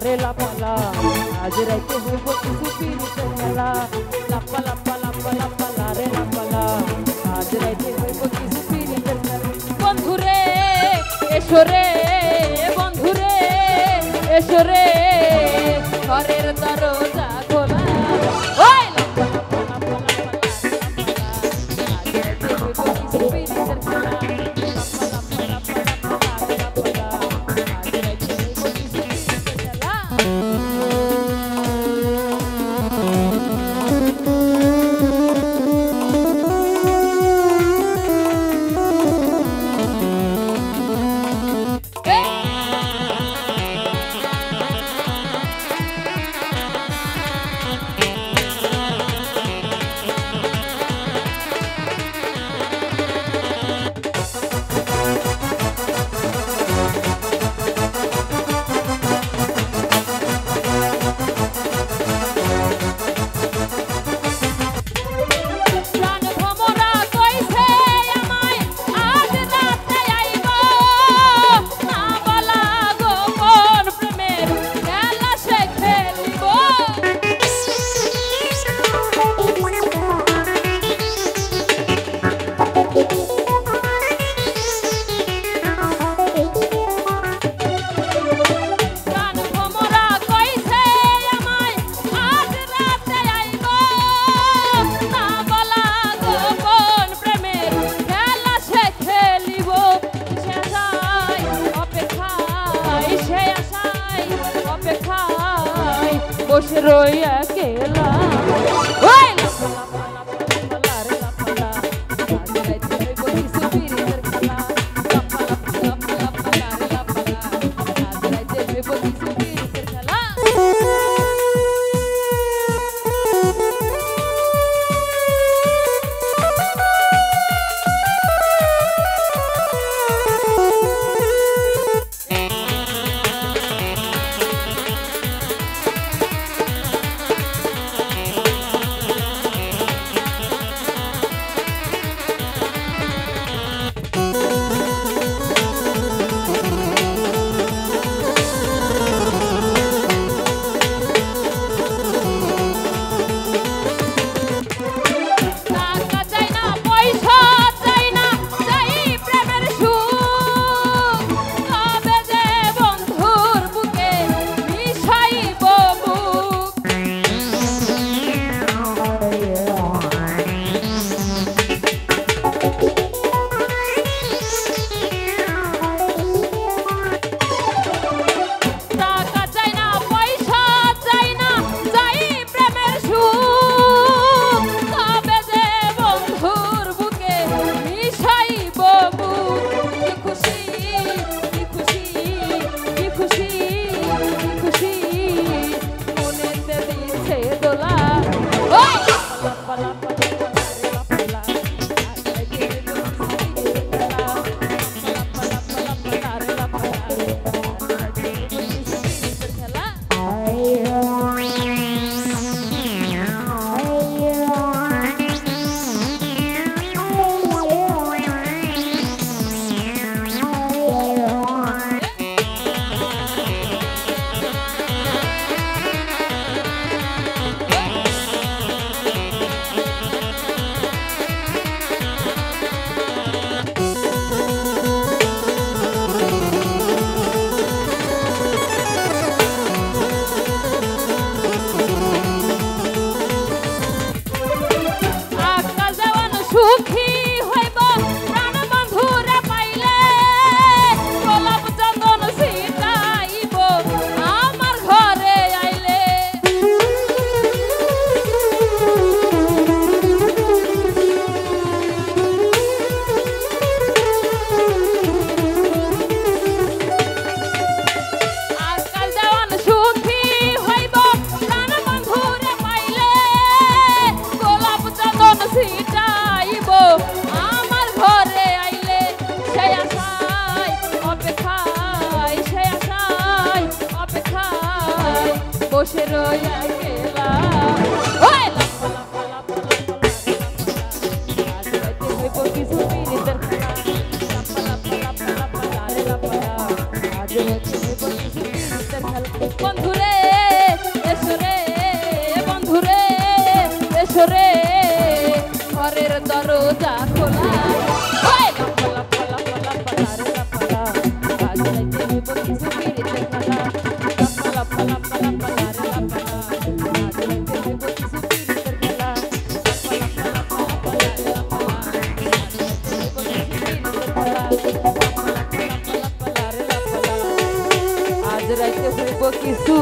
রে লাপালা আজ রাইতে হইব কিছু পিরিতের খেলা লাপা লাপা লাপা লাপা রে লাপালা আজ রাইতে হইব কিছু পিরিতের খেলা বন্ধুরে এসো রে বন্ধুরে এসো রে ঘরের দরজা খোলা ওই লাপা লাপা লাপা লাপা রে লাপালা আজ রাইতে হইব কিছু পিরিতের খেলা বসে রই একলা ওই লাপা লাপা লাপা রে লাপালা আজ রাইতে হইব কিছু পিরিতের খেলা লাপা লাপা লাপা লাপা রে লাপালা আজ রাইতে হইব কিছু পিরিতের খেলা একেলা ওই লাপা লাপা বন্ধুরে এসরে বন্ধুরে এসরে ঘরের দরজা খোলা আজ রাইতে হইব কিছু